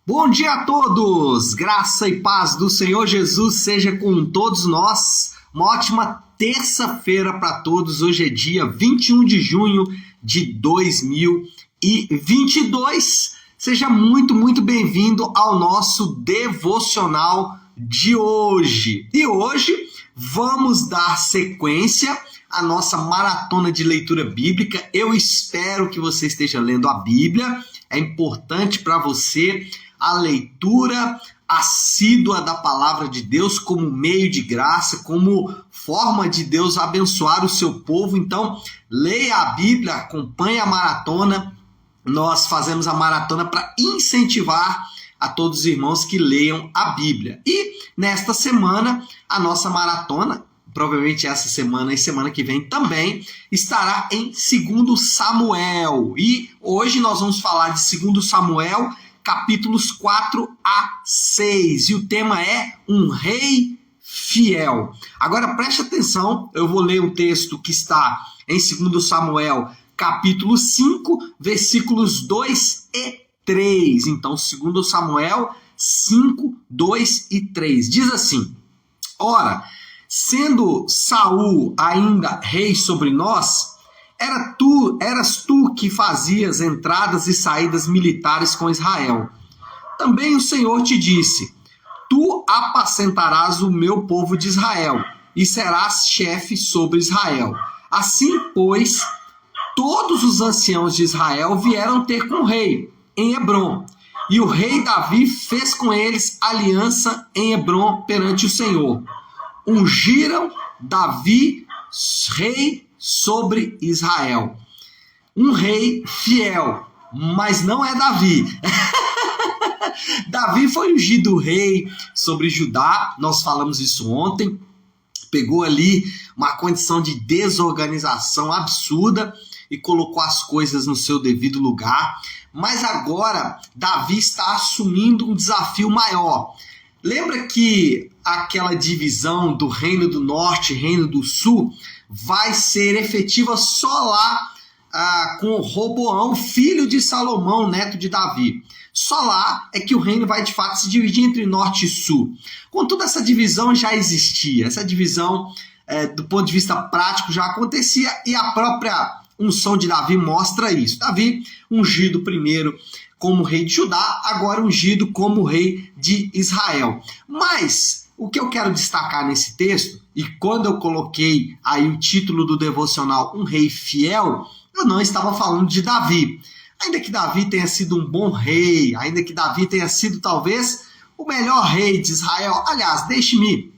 Bom dia a todos! Graça e paz do Senhor Jesus seja com todos nós. Uma ótima terça-feira para todos. Hoje é dia 21 de junho de 2022. Seja muito bem-vindo ao nosso devocional de hoje. E hoje vamos dar sequência à nossa maratona de leitura bíblica. Eu espero que você esteja lendo a Bíblia. É importante para você a leitura assídua da palavra de Deus como meio de graça, como forma de Deus abençoar o seu povo. Então, leia a Bíblia, acompanhe a maratona. Nós fazemos a maratona para incentivar a todos os irmãos que leiam a Bíblia. E nesta semana, a nossa maratona, provavelmente essa semana e semana que vem também, estará em 2 Samuel. E hoje nós vamos falar de 2 Samuel, capítulos 4 a 6. E o tema é um rei fiel. Agora preste atenção, eu vou ler o texto que está em 2 Samuel, capítulo 5, versículos 2 e 3. Então, 2 Samuel 5, 2 e 3. Diz assim: Ora, sendo Saul ainda rei sobre nós, eras tu que fazias entradas e saídas militares com Israel. Também o Senhor te disse: Tu apacentarás o meu povo de Israel, e serás chefe sobre Israel. Assim, pois, todos os anciãos de Israel vieram ter com o rei em Hebrom, e o rei Davi fez com eles aliança em Hebrom perante o Senhor. Ungiram Davi rei sobre Israel. Um rei fiel, mas não é Davi. Davi foi ungido rei sobre Judá, nós falamos isso ontem. Pegou ali uma condição de desorganização absurda e colocou as coisas no seu devido lugar. Mas agora Davi está assumindo um desafio maior. Lembra que aquela divisão do Reino do Norte e Reino do Sul vai ser efetiva só lá com Roboão, filho de Salomão, neto de Davi. Só lá é que o reino vai de fato se dividir entre Norte e Sul. Contudo, essa divisão já existia. Essa divisão, do ponto de vista prático, já acontecia e a própria unção de Davi mostra isso. Davi, ungido primeiro como rei de Judá, agora ungido como rei de Israel. Mas o que eu quero destacar nesse texto, e quando eu coloquei aí o título do devocional, um rei fiel, eu não estava falando de Davi. Ainda que Davi tenha sido um bom rei, ainda que Davi tenha sido talvez o melhor rei de Israel. Aliás, deixe-me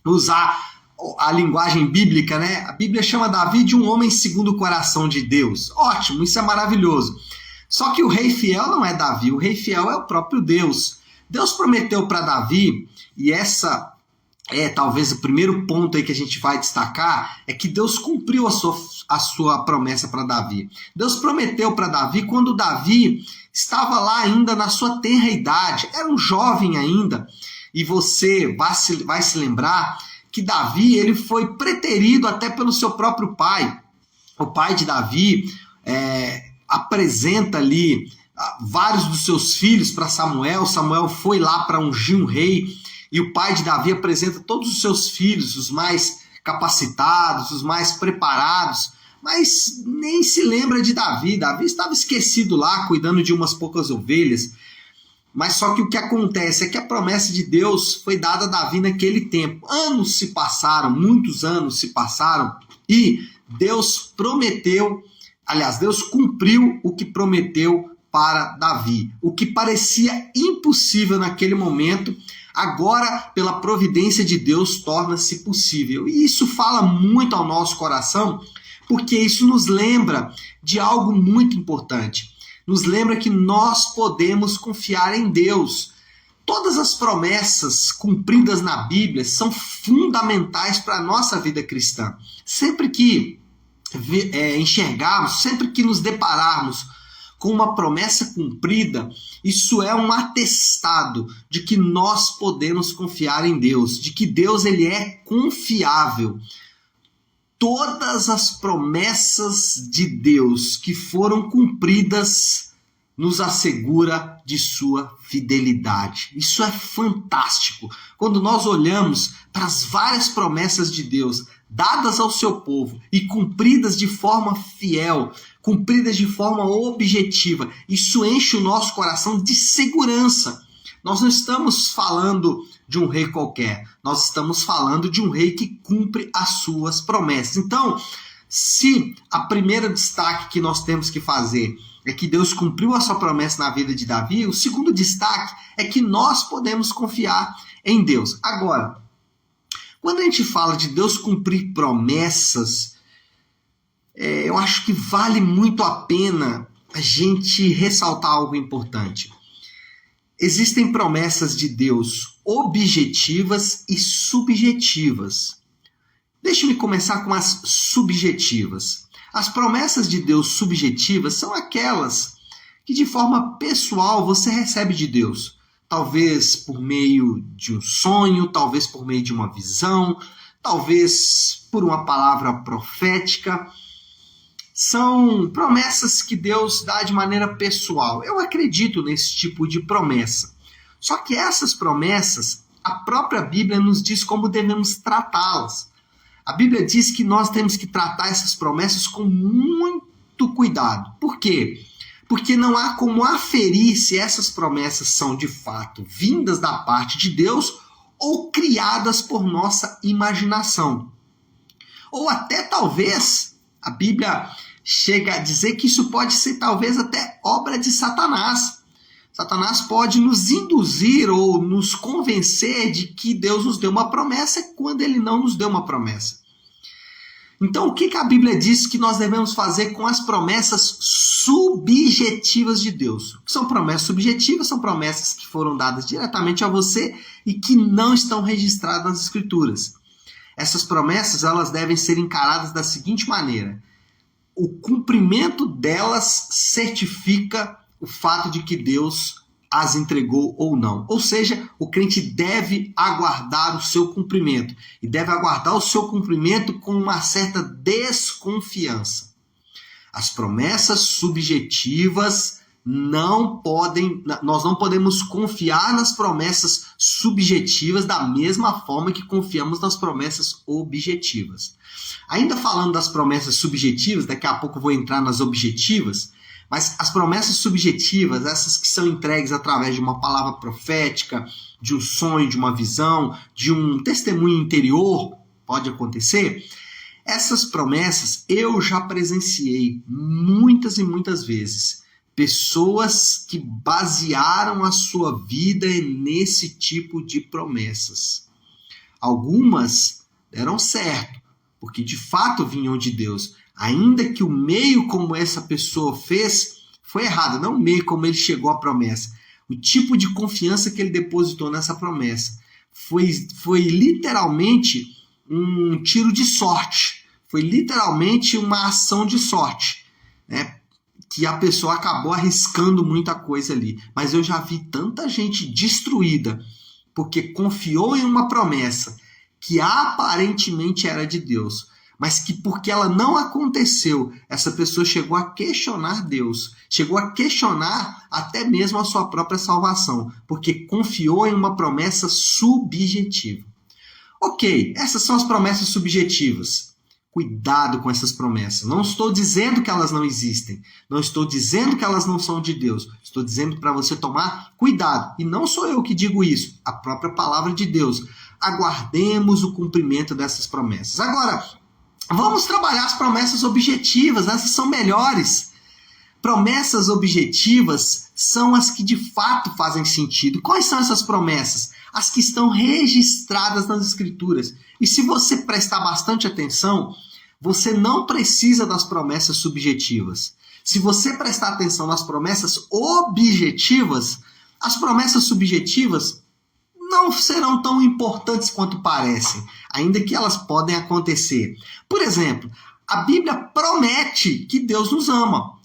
usar a linguagem bíblica, né? A Bíblia chama Davi de um homem segundo o coração de Deus. Ótimo, isso é maravilhoso. Só que o rei fiel não é Davi, o rei fiel é o próprio Deus. Deus prometeu para Davi, e essa é talvez o primeiro ponto aí que a gente vai destacar, é que Deus cumpriu a sua promessa para Davi. Deus prometeu para Davi quando Davi estava lá ainda na sua tenra idade, era um jovem ainda, e você vai se lembrar que Davi ele foi preterido até pelo seu próprio pai. O pai de Davi apresenta ali vários dos seus filhos para Samuel. Samuel foi lá para ungir um rei, e o pai de Davi apresenta todos os seus filhos, os mais capacitados, os mais preparados, mas nem se lembra de Davi. Davi estava esquecido lá, cuidando de umas poucas ovelhas. Mas só que o que acontece é que a promessa de Deus foi dada a Davi naquele tempo. Anos se passaram, muitos anos se passaram, e Deus prometeu, aliás, Deus cumpriu o que prometeu para Davi. O que parecia impossível naquele momento, agora, pela providência de Deus, torna-se possível. E isso fala muito ao nosso coração, porque isso nos lembra de algo muito importante. Nos lembra que nós podemos confiar em Deus. Todas as promessas cumpridas na Bíblia são fundamentais para a nossa vida cristã. Sempre que enxergarmos, sempre que nos depararmos com uma promessa cumprida, isso é um atestado de que nós podemos confiar em Deus, de que Deus ele é confiável. Todas as promessas de Deus que foram cumpridas nos assegura de sua fidelidade. Isso é fantástico. Quando nós olhamos para as várias promessas de Deus dadas ao seu povo e cumpridas de forma fiel, cumpridas de forma objetiva, isso enche o nosso coração de segurança. Nós não estamos falando de um rei qualquer, nós estamos falando de um rei que cumpre as suas promessas. Então, se a primeira destaque que nós temos que fazer é que Deus cumpriu a sua promessa na vida de Davi, o segundo destaque é que nós podemos confiar em Deus. Agora, quando a gente fala de Deus cumprir promessas, eu acho que vale muito a pena a gente ressaltar algo importante. Existem promessas de Deus objetivas e subjetivas. Deixe-me começar com as subjetivas. As promessas de Deus subjetivas são aquelas que de forma pessoal você recebe de Deus. Talvez por meio de um sonho, talvez por meio de uma visão, talvez por uma palavra profética. São promessas que Deus dá de maneira pessoal. Eu acredito nesse tipo de promessa. Só que essas promessas, a própria Bíblia nos diz como devemos tratá-las. A Bíblia diz que nós temos que tratar essas promessas com muito cuidado. Por quê? Porque não há como aferir se essas promessas são de fato vindas da parte de Deus ou criadas por nossa imaginação. Ou até talvez a Bíblia chega a dizer que isso pode ser talvez até obra de Satanás. Satanás pode nos induzir ou nos convencer de que Deus nos deu uma promessa quando ele não nos deu uma promessa. Então, o que a Bíblia diz que nós devemos fazer com as promessas subjetivas de Deus? O que são promessas subjetivas? São promessas que foram dadas diretamente a você e que não estão registradas nas Escrituras. Essas promessas elas devem ser encaradas da seguinte maneira: o cumprimento delas certifica o fato de que Deus as entregou ou não. Ou seja, o crente deve aguardar o seu cumprimento. E deve aguardar o seu cumprimento com uma certa desconfiança. As promessas subjetivas nós não podemos confiar nas promessas subjetivas da mesma forma que confiamos nas promessas objetivas. Ainda falando das promessas subjetivas, daqui a pouco eu vou entrar nas objetivas, mas as promessas subjetivas, essas que são entregues através de uma palavra profética, de um sonho, de uma visão, de um testemunho interior, pode acontecer. Essas promessas eu já presenciei muitas e muitas vezes. Pessoas que basearam a sua vida nesse tipo de promessas. Algumas deram certo, porque de fato vinham de Deus. Ainda que o meio como essa pessoa fez foi errado, não o meio como ele chegou à promessa. O tipo de confiança que ele depositou nessa promessa foi literalmente um tiro de sorte, foi literalmente uma ação de sorte, né? Que a pessoa acabou arriscando muita coisa ali. Mas eu já vi tanta gente destruída porque confiou em uma promessa que aparentemente era de Deus, mas que porque ela não aconteceu, essa pessoa chegou a questionar Deus, chegou a questionar até mesmo a sua própria salvação, porque confiou em uma promessa subjetiva. Ok, essas são as promessas subjetivas. Cuidado com essas promessas. Não estou dizendo que elas não existem, não estou dizendo que elas não são de Deus, estou dizendo para você tomar cuidado. E não sou eu que digo isso, a própria palavra de Deus. Aguardemos o cumprimento dessas promessas. Agora, vamos trabalhar as promessas objetivas, essas são melhores. Promessas objetivas são as que de fato fazem sentido. Quais são essas promessas? As que estão registradas nas Escrituras. E se você prestar bastante atenção, você não precisa das promessas subjetivas. Se você prestar atenção nas promessas objetivas, as promessas subjetivas não serão tão importantes quanto parecem, ainda que elas podem acontecer. Por exemplo, a Bíblia promete que Deus nos ama.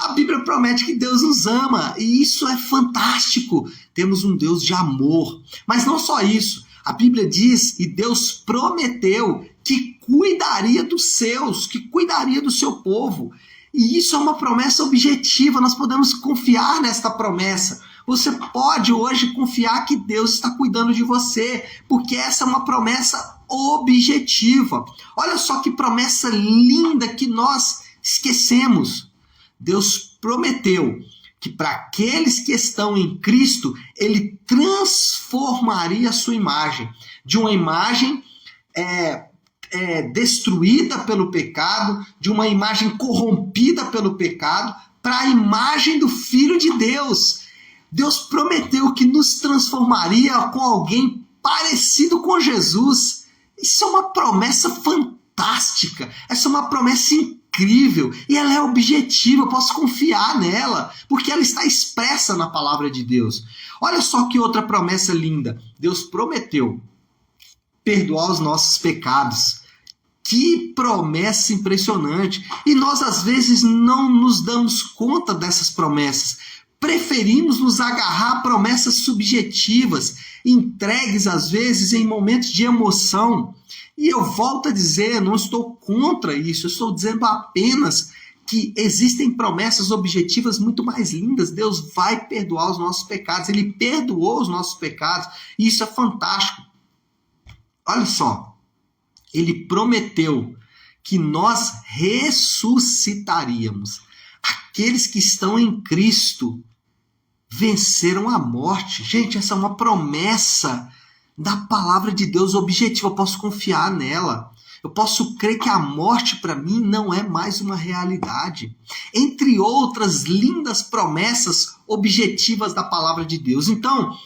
A Bíblia promete que Deus nos ama, e isso é fantástico. Temos um Deus de amor. Mas não só isso. A Bíblia diz, e Deus prometeu, que cuidaria dos seus, que cuidaria do seu povo. E isso é uma promessa objetiva, nós podemos confiar nesta promessa. Você pode hoje confiar que Deus está cuidando de você, porque essa é uma promessa objetiva. Olha só que promessa linda que nós esquecemos. Deus prometeu que para aqueles que estão em Cristo, Ele transformaria a sua imagem, de uma imagem destruída pelo pecado, de uma imagem corrompida pelo pecado, para a imagem do Filho de Deus. Deus prometeu que nos transformaria com alguém parecido com Jesus. Isso é uma promessa fantástica, essa é uma promessa incrível, e ela é objetiva, eu posso confiar nela, porque ela está expressa na palavra de Deus. Olha só que outra promessa linda, Deus prometeu perdoar os nossos pecados. Que promessa impressionante! E nós às vezes não nos damos conta dessas promessas. Preferimos nos agarrar a promessas subjetivas, entregues às vezes em momentos de emoção. E eu volto a dizer, não estou contra isso, eu estou dizendo apenas que existem promessas objetivas muito mais lindas. Deus vai perdoar os nossos pecados, Ele perdoou os nossos pecados, e isso é fantástico. Olha só, Ele prometeu que nós ressuscitaríamos. Aqueles que estão em Cristo venceram a morte. Gente, essa é uma promessa da palavra de Deus objetiva. Eu posso confiar nela. Eu posso crer que a morte para mim não é mais uma realidade. Entre outras lindas promessas objetivas da palavra de Deus. Então,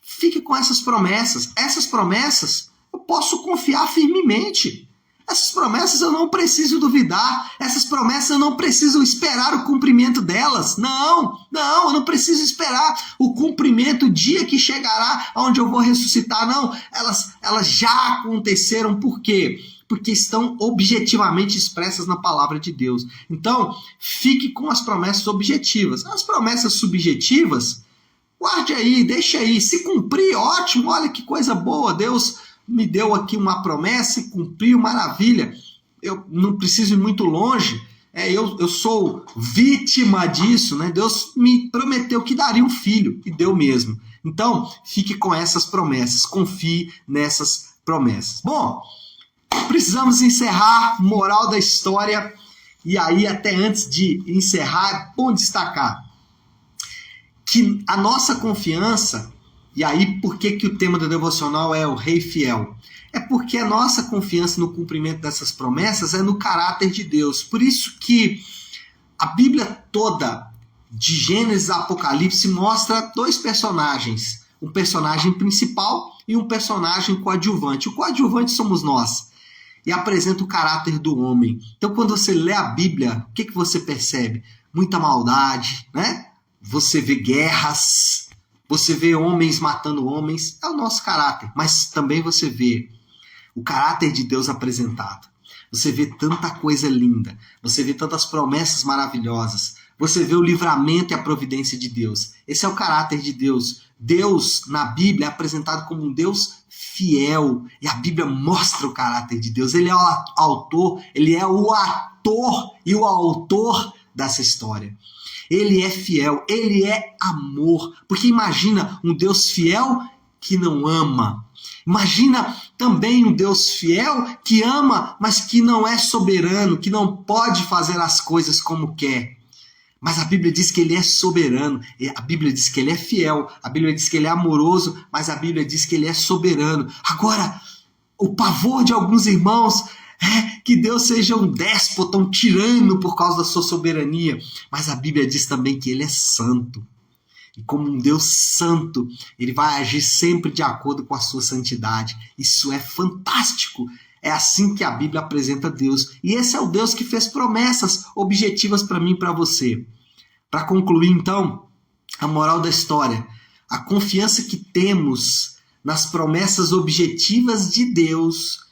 fique com essas promessas. Essas promessas eu posso confiar firmemente. Essas promessas eu não preciso duvidar. Essas promessas eu não preciso esperar o cumprimento delas. Não, eu não preciso esperar o cumprimento, o dia que chegará onde eu vou ressuscitar. Não, elas já aconteceram. Por quê? Porque estão objetivamente expressas na palavra de Deus. Então, fique com as promessas objetivas. As promessas subjetivas, guarde aí, deixe aí. Se cumprir, ótimo, olha que coisa boa. Deus me deu aqui uma promessa e cumpriu, maravilha. Eu não preciso ir muito longe. Eu sou vítima disso, né? Deus me prometeu que daria um filho, e deu mesmo. Então, fique com essas promessas, confie nessas promessas. Bom, precisamos encerrar, moral da história, e aí até antes de encerrar, é bom destacar que a nossa confiança, e aí por que o tema do devocional é o Rei Fiel? É porque a nossa confiança no cumprimento dessas promessas é no caráter de Deus. Por isso que a Bíblia toda, de Gênesis a Apocalipse, mostra dois personagens. Um personagem principal e um personagem coadjuvante. O coadjuvante somos nós. E apresenta o caráter do homem. Então, quando você lê a Bíblia, o que você percebe? Muita maldade, né? Você vê guerras, você vê homens matando homens. É o nosso caráter. Mas também você vê o caráter de Deus apresentado. Você vê tanta coisa linda. Você vê tantas promessas maravilhosas. Você vê o livramento e a providência de Deus. Esse é o caráter de Deus. Deus, na Bíblia, é apresentado como um Deus fiel, e a Bíblia mostra o caráter de Deus. Ele é o autor, ele é o ator e o autor dessa história. Ele é fiel, ele é amor, porque imagina um Deus fiel que não ama. Imagina também um Deus fiel que ama, mas que não é soberano, que não pode fazer as coisas como quer. Mas a Bíblia diz que ele é soberano, a Bíblia diz que ele é fiel, a Bíblia diz que ele é amoroso, mas a Bíblia diz que ele é soberano. Agora, o pavor de alguns irmãos é que Deus seja um déspota, um tirano por causa da sua soberania. Mas a Bíblia diz também que ele é santo. E como um Deus santo, ele vai agir sempre de acordo com a sua santidade. Isso é fantástico. É assim que a Bíblia apresenta Deus. E esse é o Deus que fez promessas objetivas para mim e para você. Para concluir, então, a moral da história. A confiança que temos nas promessas objetivas de Deus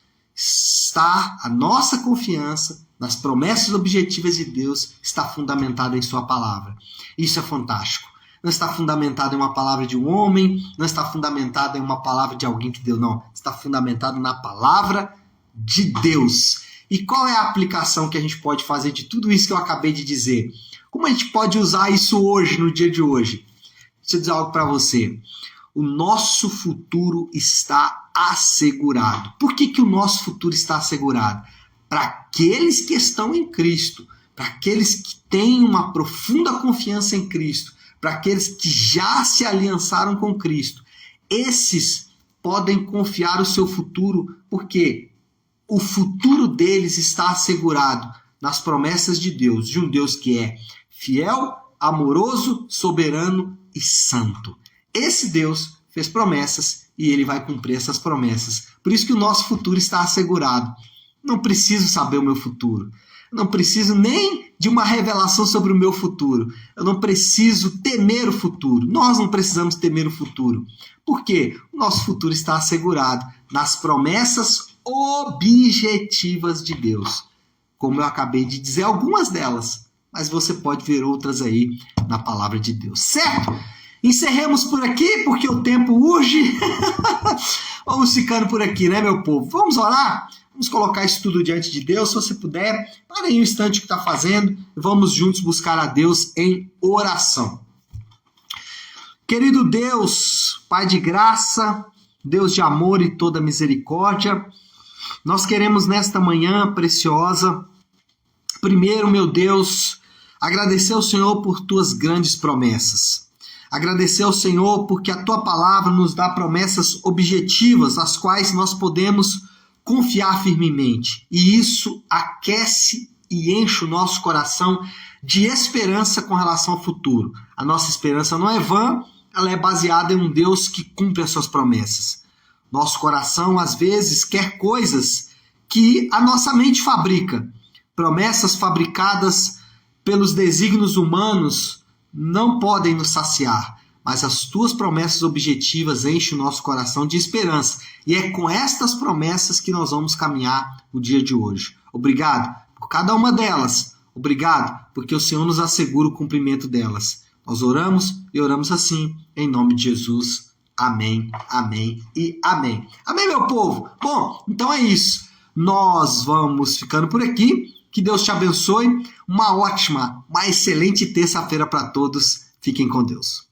a nossa confiança nas promessas objetivas de Deus está fundamentada em sua palavra. Isso é fantástico. Não está fundamentada em uma palavra de um homem, não está fundamentada em uma palavra de alguém que deu, não. Está fundamentado na palavra de Deus. E qual é a aplicação que a gente pode fazer de tudo isso que eu acabei de dizer? Como a gente pode usar isso hoje, no dia de hoje? Deixa eu dizer algo para você. O nosso futuro está assegurado. Por que o nosso futuro está assegurado? Para aqueles que estão em Cristo, para aqueles que têm uma profunda confiança em Cristo, para aqueles que já se aliançaram com Cristo. Esses podem confiar o seu futuro, porque o futuro deles está assegurado nas promessas de Deus, de um Deus que é fiel, amoroso, soberano e santo. Esse Deus fez promessas e ele vai cumprir essas promessas. Por isso que o nosso futuro está assegurado. Não preciso saber o meu futuro. Não preciso nem de uma revelação sobre o meu futuro. Eu não preciso temer o futuro. Nós não precisamos temer o futuro. Por quê? O nosso futuro está assegurado nas promessas objetivas de Deus. Como eu acabei de dizer, algumas delas, mas você pode ver outras aí na palavra de Deus. Certo? Encerremos por aqui, porque o tempo urge. Vamos ficando por aqui, né, meu povo? Vamos orar? Vamos colocar isso tudo diante de Deus. Se você puder, para aí um instante o que está fazendo. Vamos juntos buscar a Deus em oração. Querido Deus, Pai de graça, Deus de amor e toda misericórdia, nós queremos nesta manhã preciosa, primeiro, meu Deus, agradecer ao Senhor por tuas grandes promessas. Agradecer ao Senhor porque a tua palavra nos dá promessas objetivas, as quais nós podemos confiar firmemente. E isso aquece e enche o nosso coração de esperança com relação ao futuro. A nossa esperança não é vã, ela é baseada em um Deus que cumpre as suas promessas. Nosso coração, às vezes, quer coisas que a nossa mente fabrica. Promessas fabricadas pelos desígnios humanos não podem nos saciar, mas as tuas promessas objetivas enchem o nosso coração de esperança. E é com estas promessas que nós vamos caminhar o dia de hoje. Obrigado por cada uma delas. Obrigado porque o Senhor nos assegura o cumprimento delas. Nós oramos e oramos assim, em nome de Jesus. Amém, amém e amém. Amém, meu povo? Bom, então é isso. Nós vamos ficando por aqui. Que Deus te abençoe. Uma ótima, uma excelente terça-feira para todos. Fiquem com Deus.